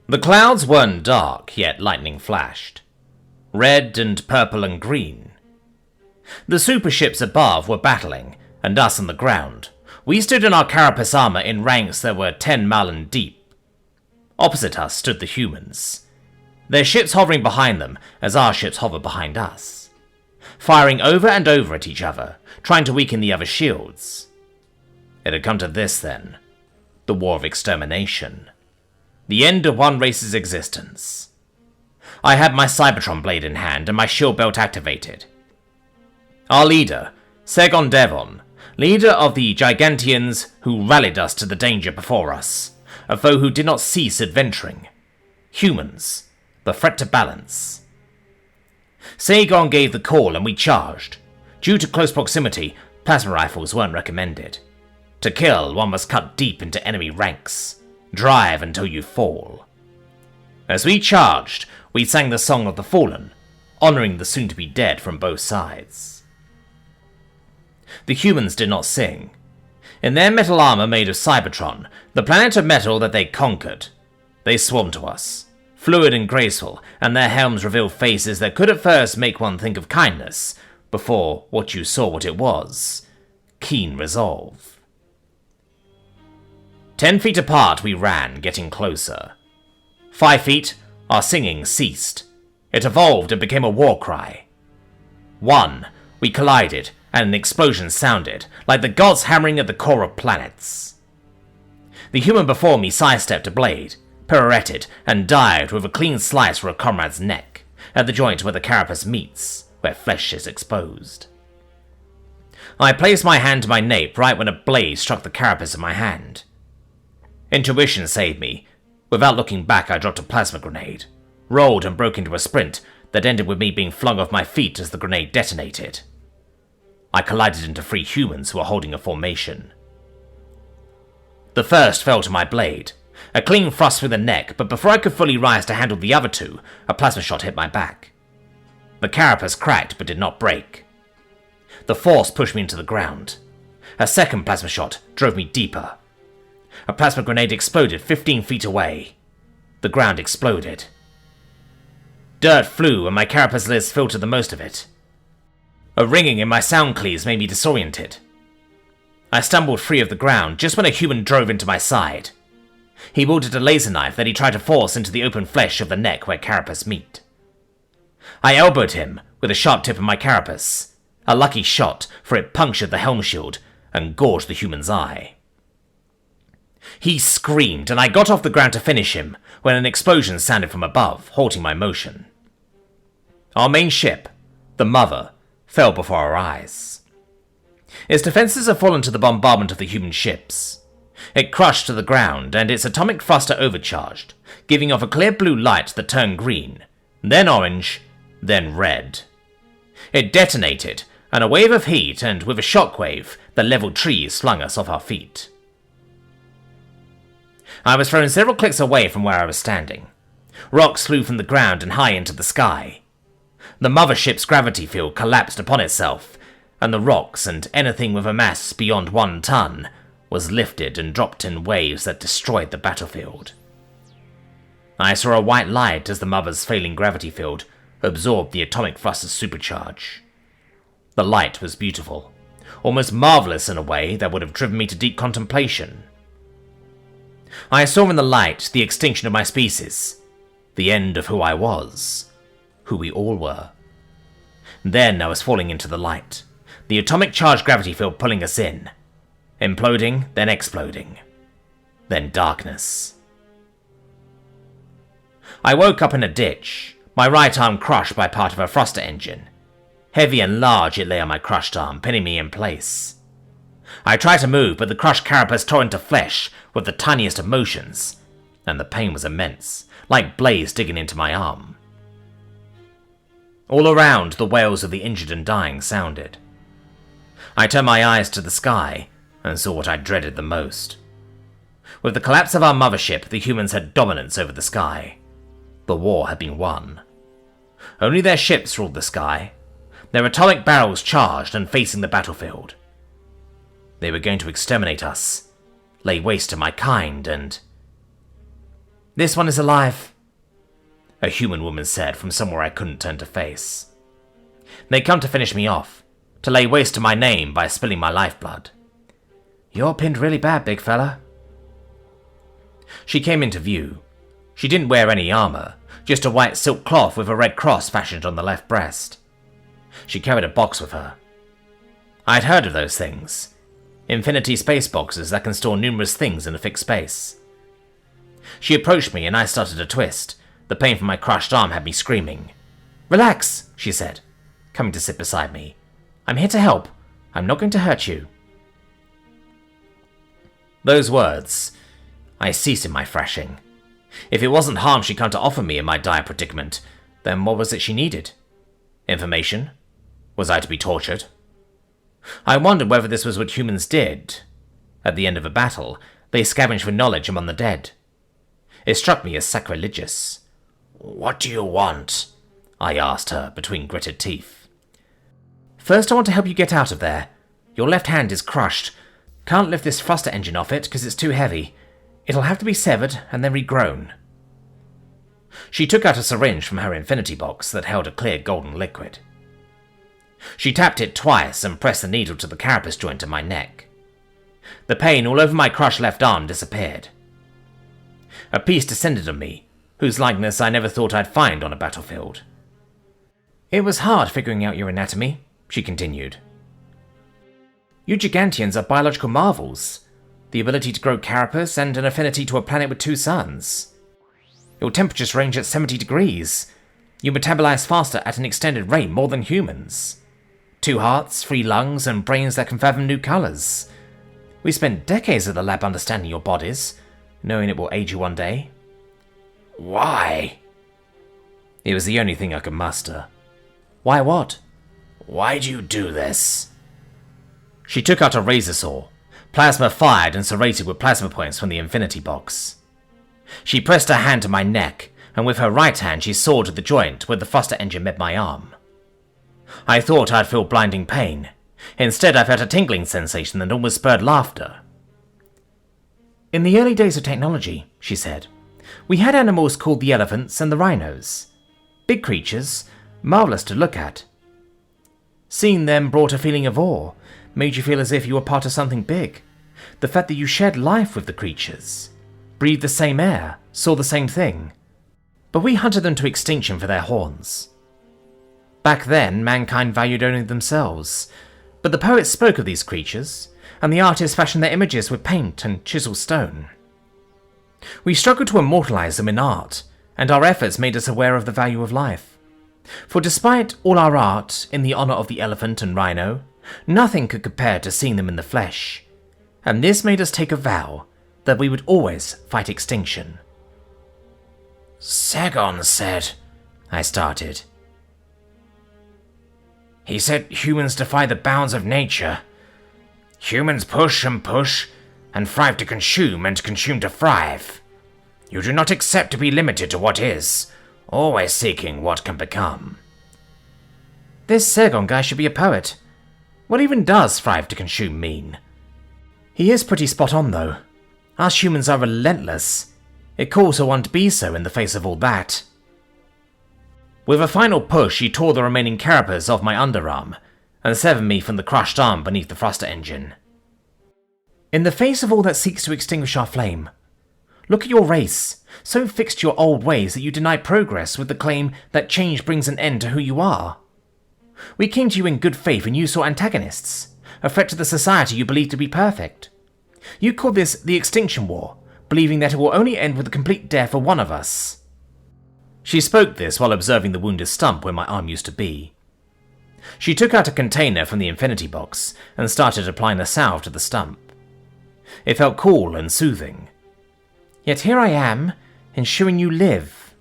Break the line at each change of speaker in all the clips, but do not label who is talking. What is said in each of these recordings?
The clouds weren't dark, yet lightning flashed. Red and purple and green. The super ships above were battling, and us on the ground. We stood in our carapace armor in ranks that were 10 Malin deep. Opposite us stood the humans. Their ships hovering behind them as our ships hovered behind us. Firing over and over at each other, trying to weaken the other's shields. It had come to this then. The war of extermination. The end of one race's existence. I had my Cybertron blade in hand and my shield belt activated. Our leader, Segon Devon, leader of the Gigantians who rallied us to the danger before us, a foe who did not cease adventuring. Humans, the threat to balance. Segon gave the call and we charged. Due to close proximity, plasma rifles weren't recommended. To kill, one must cut deep into enemy ranks. Drive until you fall. As we charged, we sang the Song of the Fallen, honouring the soon-to-be dead from both sides. The humans did not sing. In their metal armour made of Cybertron, the planet of metal that they conquered, they swarmed to us, fluid and graceful, and their helms revealed faces that could at first make one think of kindness, before what you saw what it was, keen resolve. 10 feet apart we ran, getting closer. 5 feet, our singing ceased. It evolved and became a war cry. 1, we collided, and an explosion sounded, like the gods hammering at the core of planets. The human before me sidestepped a blade, pirouetted, and dived with a clean slice for a comrade's neck, at the joint where the carapace meets, where flesh is exposed. I placed my hand to my nape right when a blade struck the carapace of my hand. Intuition saved me. Without looking back, I dropped a plasma grenade, rolled and broke into a sprint that ended with me being flung off my feet as the grenade detonated. I collided into 3 humans who were holding a formation. The first fell to my blade, a clean thrust through the neck, but before I could fully rise to handle the other 2, a plasma shot hit my back. The carapace cracked but did not break. The force pushed me into the ground. A second plasma shot drove me deeper. A plasma grenade exploded 15 feet away. The ground exploded. Dirt flew and my carapace lids filtered the most of it. A ringing in my sound cleaves made me disoriented. I stumbled free of the ground just when a human drove into my side. He wielded a laser knife that he tried to force into the open flesh of the neck where carapace meet. I elbowed him with the sharp tip of my carapace. A lucky shot, for it punctured the helm shield and gorged the human's eye. He screamed, and I got off the ground to finish him when an explosion sounded from above, halting my motion. Our main ship, the Mother, fell before our eyes. Its defenses had fallen to the bombardment of the human ships. It crushed to the ground, and its atomic thruster overcharged, giving off a clear blue light that turned green, then orange, then red. It detonated, and a wave of heat, and with a shockwave that leveled trees, flung us off our feet. I was thrown several clicks away from where I was standing. Rocks flew from the ground and high into the sky. The mothership's gravity field collapsed upon itself, and the rocks and anything with a mass beyond 1 ton was lifted and dropped in waves that destroyed the battlefield. I saw a white light as the Mother's failing gravity field absorbed the atomic thruster's supercharge. The light was beautiful, almost marvelous in a way that would have driven me to deep contemplation. I saw in the light the extinction of my species, the end of who I was, who we all were. Then I was falling into the light, the atomic charged gravity field pulling us in, imploding, then exploding, then darkness. I woke up in a ditch, my right arm crushed by part of a thruster engine. Heavy and large it lay on my crushed arm, pinning me in place. I tried to move, but the crushed carapace tore into flesh with the tiniest of motions, and the pain was immense, like blades digging into my arm. All around, the wails of the injured and dying sounded. I turned my eyes to the sky and saw what I dreaded the most. With the collapse of our mothership, the humans had dominance over the sky. The war had been won. Only their ships ruled the sky, their atomic barrels charged and facing the battlefield. They were going to exterminate us, lay waste to my kind, and This one is alive, a human woman said from somewhere I couldn't turn to face. They'd come to finish me off, to lay waste to my name by spilling my lifeblood. You're pinned really bad, big fella. She came into view. She didn't wear any armor, just a white silk cloth with a red cross fashioned on the left breast. She carried a box with her. I'd heard of those things. Infinity space boxes that can store numerous things in a fixed space. She approached me and I started to twist. The pain from my crushed arm had me screaming. Relax, she said, coming to sit beside me. I'm here to help. I'm not going to hurt you. Those words, I ceased in my thrashing. If it wasn't harm she'd come to offer me in my dire predicament, then what was it she needed? Information? Was I to be tortured? I wondered whether this was what humans did. At the end of a battle, they scavenged for knowledge among the dead. It struck me as sacrilegious. What do you want? I asked her between gritted teeth. First, I want to help you get out of there. Your left hand is crushed. Can't lift this thruster engine off it because it's too heavy. It'll have to be severed and then regrown. She took out a syringe from her infinity box that held a clear golden liquid. She tapped it twice and pressed the needle to the carapace joint of my neck. The pain all over my crushed left arm disappeared. A peace descended on me, whose likeness I never thought I'd find on a battlefield. It was hard figuring out your anatomy, she continued. You Gigantians are biological marvels. The ability to grow carapace and an affinity to a planet with 2 suns. Your temperatures range at 70 degrees. You metabolize faster at an extended rate more than humans. 2 hearts, 3 lungs, and brains that can fathom new colors. We spent decades at the lab understanding your bodies, knowing it will age you one day. Why? It was the only thing I could muster. Why what? Why do you do this? She took out a razor saw, plasma fired and serrated with plasma points from the infinity box. She pressed her hand to my neck, and with her right hand she sawed at the joint where the thruster engine met my arm. I thought I'd feel blinding pain. Instead, I felt a tingling sensation that almost spurred laughter. In the early days of technology, she said, we had animals called the elephants and the rhinos. Big creatures, marvelous to look at. Seeing them brought a feeling of awe, made you feel as if you were part of something big. The fact that you shared life with the creatures, breathed the same air, saw the same thing. But we hunted them to extinction for their horns. Back then, mankind valued only themselves, but the poets spoke of these creatures, and the artists fashioned their images with paint and chiseled stone. We struggled to immortalize them in art, and our efforts made us aware of the value of life. For despite all our art in the honor of the elephant and rhino, nothing could compare to seeing them in the flesh, and this made us take a vow that we would always fight extinction. Segon said, I started. He said humans defy the bounds of nature. Humans push and thrive to consume and consume to thrive. You do not accept to be limited to what is, always seeking what can become. This Segon guy should be a poet. What even does thrive to consume mean? He is pretty spot on though. Us humans are relentless. It calls for one to be so in the face of all that. With a final push, he tore the remaining carapace off my underarm and severed me from the crushed arm beneath the thruster engine. In the face of all that seeks to extinguish our flame, look at your race, so fixed to your old ways that you deny progress with the claim that change brings an end to who you are. We came to you in good faith and you saw antagonists, a threat to the society you believed to be perfect. You call this the Extinction War, believing that it will only end with the complete death of one of us. She spoke this while observing the wounded stump where my arm used to be. She took out a container from the infinity box and started applying a salve to the stump. It felt cool and soothing. Yet here I am, ensuring you live.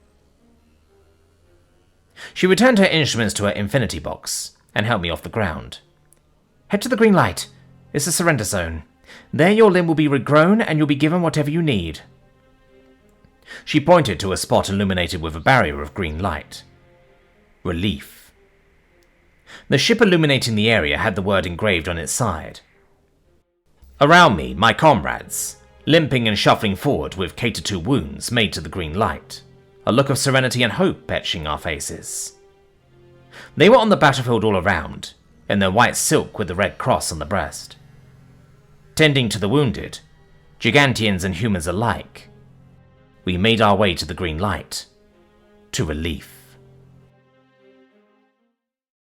She returned her instruments to her infinity box and helped me off the ground. Head to the green light. It's the surrender zone. There your limb will be regrown and you'll be given whatever you need. She pointed to a spot illuminated with a barrier of green light. Relief. The ship illuminating the area had the word engraved on its side. Around me, my comrades, limping and shuffling forward with catered to wounds made to the green light, a look of serenity and hope etching our faces. They were on the battlefield all around, in their white silk with the red cross on the breast. Tending to the wounded, Gigantians and humans alike, we made our way to the green light, to relief.